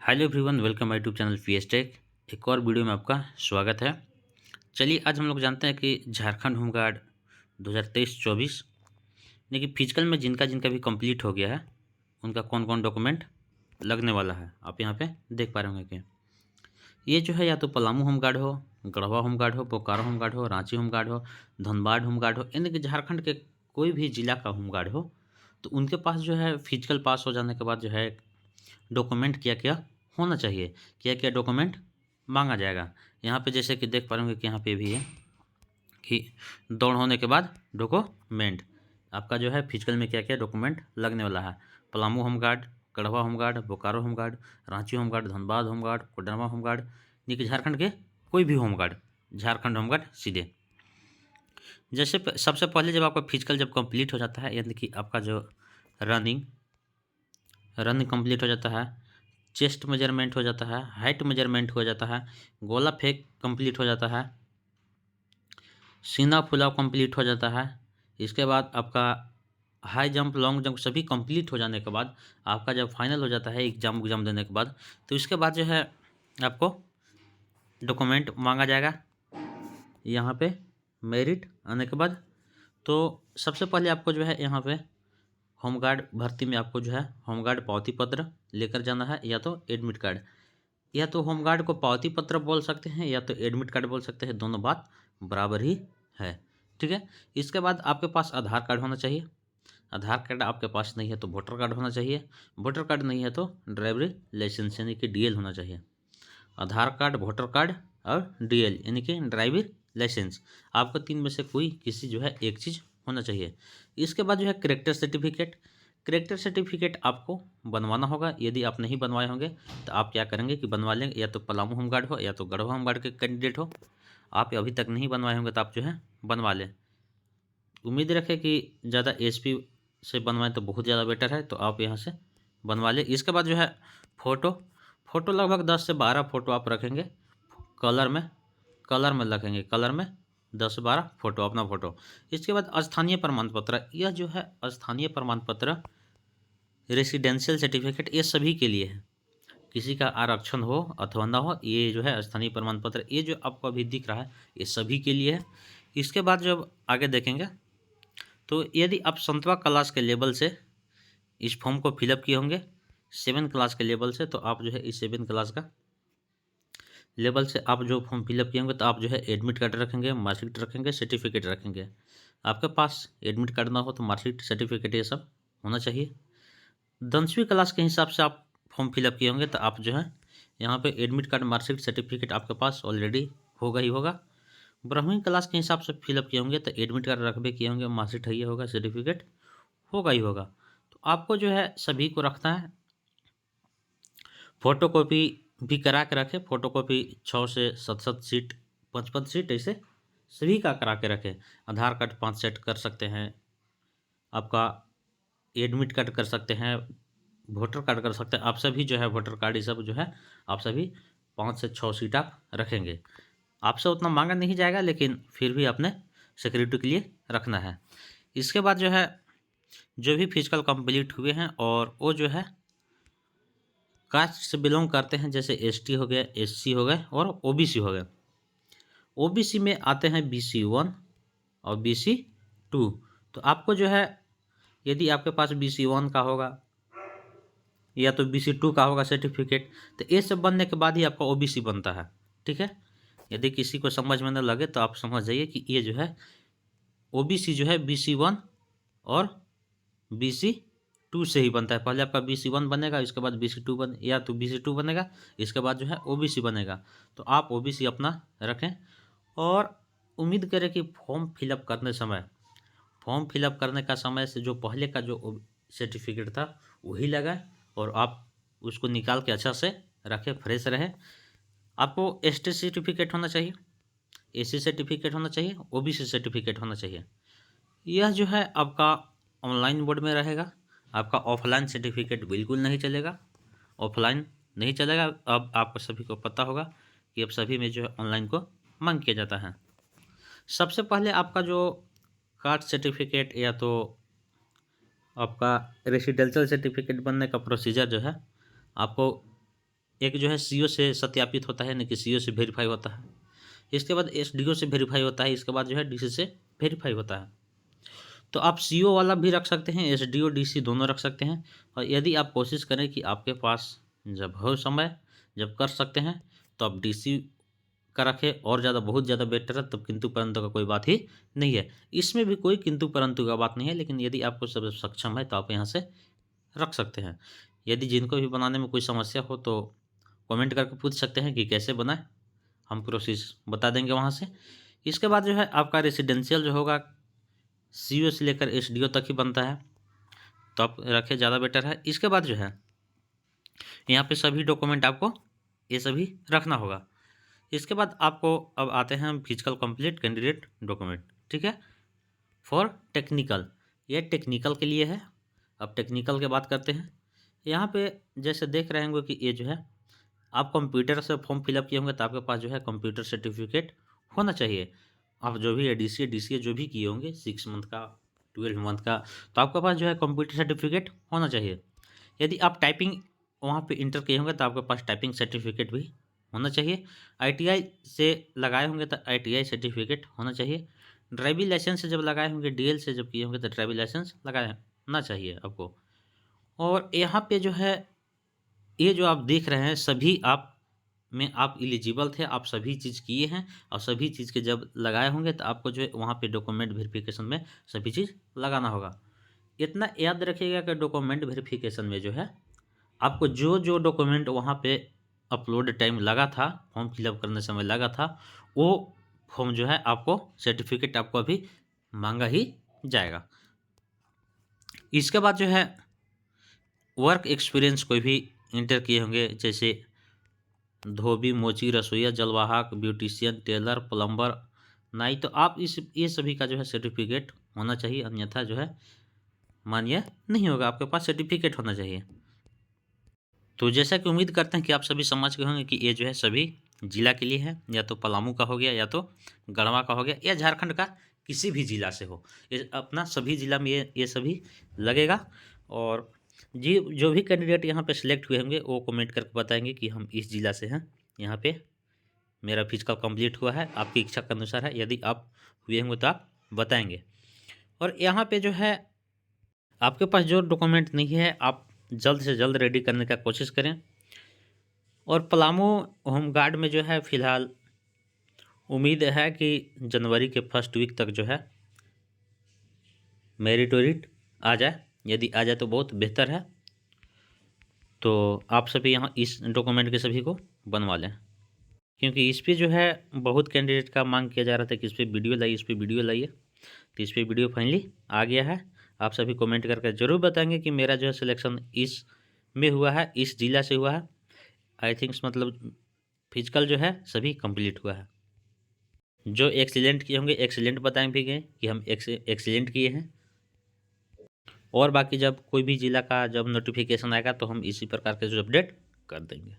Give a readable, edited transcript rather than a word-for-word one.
Hello everyone, welcome my YouTube channel PS tech. एक और video में आपका स्वागत है। चलिए आज हम लोग जानते हैं कि झारखंड होमगार्ड 2023-24 यानी कि फिजिकल में जिनका जिनका भी कंप्लीट हो गया है उनका कौन कौन डॉक्यूमेंट लगने वाला है। आप यहाँ पे देख पा रहे होंगे कि ये जो है या तो पलामू होमगार्ड हो, गढ़वा होमगार्ड हो, बोकारो होमगार्ड हो, रांची होमगार्ड हो, धनबाद होमगार्ड हो, यानी कि झारखंड के कोई भी जिला का होमगार्ड हो तो उनके पास जो है फिजिकल पास हो जाने के बाद जो है डॉक्यूमेंट क्या क्या होना चाहिए, क्या क्या डॉक्यूमेंट मांगा जाएगा। यहाँ पे जैसे कि देख पा रहे होंगे कि यहाँ पे भी है कि दौड़ होने के बाद डॉक्यूमेंट आपका जो है फिजिकल में क्या क्या डॉक्यूमेंट लगने वाला है। Palamu home guard, Garhwa home guard, Bokaro home guard, Ranchi home guard, Dhanbad home guard, Koderma home guard, यानी कि झारखंड के कोई भी होमगार्ड, झारखंड होमगार्ड सीधे। जैसे सबसे पहले जब आपका फिजिकल जब कंप्लीट हो जाता है, यानी कि आपका जो रनिंग कंप्लीट हो जाता है, चेस्ट मेजरमेंट हो जाता है, हाइट मेजरमेंट हो जाता है, गोला फेंक कंप्लीट हो जाता है, सीना फुलाव कंप्लीट हो जाता है। इसके बाद आपका हाई जंप, लॉन्ग जंप सभी कंप्लीट हो जाने के बाद आपका जब फाइनल हो जाता है एग्जाम देने के बाद, तो इसके बाद जो है आपको डॉक्यूमेंट मांगा जाएगा। यहाँ पे मेरिट आने के बाद तो सबसे पहले आपको जो है यहाँ पे होमगार्ड भर्ती में आपको जो है होमगार्ड पावती पत्र लेकर जाना है, या तो एडमिट कार्ड, या तो होमगार्ड को पावती पत्र बोल सकते हैं या तो एडमिट कार्ड बोल सकते हैं, दोनों बात बराबर ही है। ठीक है। इसके बाद आपके पास आधार कार्ड होना चाहिए। आधार कार्ड आपके पास नहीं है तो वोटर कार्ड होना चाहिए। वोटर कार्ड नहीं है तो ड्राइवरी लाइसेंस यानी कि डीएल होना चाहिए। आधार कार्ड, वोटर कार्ड और डीएल यानी कि ड्राइविंग लाइसेंस, आपको तीन में से कोई किसी जो है एक चीज़ होना चाहिए। इसके बाद जो है करेक्टर सर्टिफिकेट, करेक्टर सर्टिफिकेट आपको बनवाना होगा। यदि आप नहीं बनवाए होंगे तो आप क्या करेंगे कि बनवा लेंगे, या तो पलामू होमगार्ड हो या तो गढ़वा होमगार्ड के कैंडिडेट हो। आप अभी तक नहीं बनवाए होंगे तो आप जो है बनवा लें। उम्मीद रखें कि ज़्यादा एसपी से बनवाएं तो बहुत ज़्यादा बेटर है, तो आप यहाँ से बनवा लें। इसके बाद जो है फ़ोटो, फ़ोटो लगभग 10 से 12 फ़ोटो आप रखेंगे कलर में रखेंगे, कलर में 10 से 12 फ़ोटो, अपना फ़ोटो। इसके बाद स्थानीय प्रमाण पत्र, यह जो है स्थानीय प्रमाण पत्र, रेसिडेंशियल सर्टिफिकेट, ये सभी के लिए है। किसी का आरक्षण हो अथवा ना हो, ये जो है स्थानीय प्रमाण पत्र, ये जो आपको अभी दिख रहा है ये सभी के लिए है। इसके बाद जब आगे देखेंगे तो यदि आप 7वां क्लास के लेवल से इस फॉर्म को फिलअप किए होंगे 7 क्लास के लेवल से, तो आप जो है इस 7 क्लास का लेवल से आप जो फॉर्म फिलअप किए होंगे तो आप जो है एडमिट कार्ड रखेंगे, मार्कशीट रखेंगे, सर्टिफिकेट रखेंगे। आपके पास एडमिट कार्ड ना हो तो मार्कशीट, सर्टिफिकेट ये सब होना चाहिए। 10वीं क्लास के हिसाब से आप फॉर्म फिलअप किए होंगे तो आप जो है यहाँ पे एडमिट कार्ड, मार्कशीट, सर्टिफिकेट आपके पास ऑलरेडी होगा ही होगा। 12वीं क्लास के हिसाब से फिलअप किए होंगे तो एडमिट कार्ड रखबे किए होंगे, मार्कशीट है ये होगा, सर्टिफिकेट होगा ही होगा। तो आपको जो है सभी को रखना है। फ़ोटो कॉपी भी करा के रखें, फ़ोटो कॉपी 6 से 7 सीट, 5 सीट ऐसे सभी का करा के रखें। आधार कार्ड 5 सेट कर सकते हैं, आपका एडमिट कार्ड कर सकते हैं, वोटर कार्ड कर सकते हैं। आप सभी जो है वोटर कार्ड ये सब जो है आप सभी 5 से 6 सीट आप रखेंगे। आपसे उतना मांगा नहीं जाएगा लेकिन फिर भी आपने सिक्योरिटी के लिए रखना है। इसके बाद जो है जो भी फिजिकल कंप्लीट हुए हैं और वो जो है कास्ट से बिलोंग करते हैं, जैसे एसटी हो गए, एससी हो गए और ओबीसी हो गए। ओबीसी में आते हैं BC 1 और BC 2। तो आपको जो है यदि आपके पास BC 1 का होगा या तो BC 2 का होगा सर्टिफिकेट, तो ये सब बनने के बाद ही आपका ओबीसी बनता है। ठीक है। यदि किसी को समझ में न लगे तो आप समझ जाइए कि ये जो है ओबीसी जो है BC 1 और BC 2 से ही बनता है। पहले आपका BC 1 बनेगा, इसके बाद BC 2 बन, या तो BC 2 बनेगा, इसके बाद जो है ओबीसी बनेगा। तो आप ओबीसी अपना रखें और उम्मीद करें कि फॉर्म फिलअप करने का समय से जो पहले का जो सर्टिफिकेट था वही लगाए और आप उसको निकाल के अच्छा से रखें, फ्रेश रहे। आपको ST सर्टिफिकेट होना चाहिए, AC सर्टिफिकेट होना चाहिए, OBC सर्टिफिकेट होना चाहिए। यह जो है आपका ऑनलाइन मोड में रहेगा। आपका ऑफलाइन सर्टिफिकेट बिल्कुल नहीं चलेगा, ऑफलाइन नहीं चलेगा। अब आपको सभी को पता होगा कि अब सभी में जो है ऑनलाइन को मांग किया जाता है। सबसे पहले आपका जो कास्ट सर्टिफिकेट या तो आपका रेसिडेंशियल सर्टिफिकेट बनने का प्रोसीजर जो है आपको एक जो है सीओ से सत्यापित होता है, यानी कि सीओ से वेरीफाई होता है। इसके बाद एसडीओ से वेरीफाई होता है। इसके बाद जो है डीसी से वेरीफाई होता है। तो आप सीओ वाला भी रख सकते हैं, एसडीओ डीसी दोनों रख सकते हैं। और यदि आप कोशिश करें कि आपके पास जब हो समय, जब कर सकते हैं, तो आप डीसी का रखें, और ज़्यादा बहुत ज़्यादा बेटर है। तब किंतु परंतु का कोई बात ही नहीं है, इसमें भी कोई किंतु परंतु का बात नहीं है। लेकिन यदि आपको सब सक्षम है तो आप यहाँ से रख सकते हैं। यदि जिनको भी बनाने में कोई समस्या हो तो कमेंट करके पूछ सकते हैं कि कैसे बनाए, हम प्रोसेस बता देंगे वहाँ से। इसके बाद जो है आपका रेसिडेंशियल जो होगा सीओ से लेकर एसडीओ तक ही बनता है, तो आप रखें, ज़्यादा बेटर है। इसके बाद जो है यहाँ पे सभी डॉक्यूमेंट आपको ये सभी रखना होगा। इसके बाद आपको अब आते हैं हम फिजिकल कंप्लीट कैंडिडेट डॉक्यूमेंट, ठीक है, फॉर टेक्निकल। ये टेक्निकल के लिए है। अब टेक्निकल की बात करते हैं। यहाँ पे जैसे देख रहे होंगे कि ये जो है आप कंप्यूटर से फॉर्म फिलअप किए होंगे, तो आपके पास जो है कंप्यूटर सर्टिफिकेट होना चाहिए। आप जो भी एडीसीए डीसीए जो भी किए होंगे 6 मंथ का 12 मंथ का, तो आपके पास जो है कंप्यूटर सर्टिफिकेट होना चाहिए। यदि आप टाइपिंग वहाँ पे इंटर किए होंगे तो आपके पास टाइपिंग सर्टिफिकेट भी होना चाहिए। आईटीआई से लगाए होंगे तो आईटीआई सर्टिफिकेट होना चाहिए। ड्राइविंग लाइसेंस से जब लगाए होंगे, डीएल से जब किए होंगे तो ड्राइविंग लाइसेंस लगाना चाहिए आपको। और यहाँ पे जो है ये जो आप देख रहे हैं सभी आप में आप एलिजिबल थे, आप सभी चीज़ किए हैं, और सभी चीज़ के जब लगाए होंगे तो आपको जो है वहाँ पे डॉक्यूमेंट वेरिफिकेशन में सभी चीज़ लगाना होगा। इतना याद रखिएगा कि डॉक्यूमेंट वेरिफिकेशन में जो है आपको जो जो डॉक्यूमेंट वहाँ पे अपलोड टाइम लगा था, फॉर्म फिलअप करने समय लगा था, वो फॉर्म जो है आपको सर्टिफिकेट आपको अभी मांगा ही जाएगा। इसके बाद जो है वर्क एक्सपीरियंस कोई भी इंटर किए होंगे, जैसे धोबी, मोची, रसोईया, जलवाहक, ब्यूटिशियन, टेलर, प्लम्बर, नाई, तो आप ये सभी का जो है सर्टिफिकेट होना चाहिए, अन्यथा जो है मान्य नहीं होगा। आपके पास सर्टिफिकेट होना चाहिए। तो जैसा कि उम्मीद करते हैं कि आप सभी समझ गए होंगे कि ये जो है सभी जिला के लिए है, या तो पलामू का हो गया, या तो गढ़वा का हो गया, या झारखंड का किसी भी जिला से हो, ये अपना सभी जिला में ये सभी लगेगा। और जी जो भी कैंडिडेट यहाँ पे सिलेक्ट हुए होंगे वो कमेंट करके बताएंगे कि हम इस जिला से हैं, यहाँ पे मेरा फिजिकल कंप्लीट हुआ है, आपकी इच्छा के अनुसार है। यदि आप हुए होंगे तो आप बताएंगे। और यहाँ पे जो है आपके पास जो डॉक्यूमेंट नहीं है, आप जल्द से जल्द रेडी करने का कोशिश करें। और पलामू होमगार्ड में जो है फ़िलहाल उम्मीद है कि जनवरी के फर्स्ट वीक तक जो है मेरिट आ जाए। यदि आ जाए तो बहुत बेहतर है। तो आप सभी यहाँ इस डॉक्यूमेंट के सभी को बनवा लें, क्योंकि इस पे जो है बहुत कैंडिडेट का मांग किया जा रहा था कि इस पर वीडियो लाइए, इस पर वीडियो लाइए। तो इस पर वीडियो फाइनली आ गया है। आप सभी कमेंट करके ज़रूर बताएंगे कि मेरा जो है सिलेक्शन इस में हुआ है, इस जिला से हुआ है। आई थिंक्स मतलब फिजिकल जो है सभी कंप्लीट हुआ है। जो एक्सीलेंट किए होंगे एक्सीलेंट बताएं भी गए कि हम एक्सीलेंट किए हैं। और बाकी जब कोई भी जिला का जब नोटिफिकेशन आएगा तो हम इसी प्रकार के जो अपडेट कर देंगे।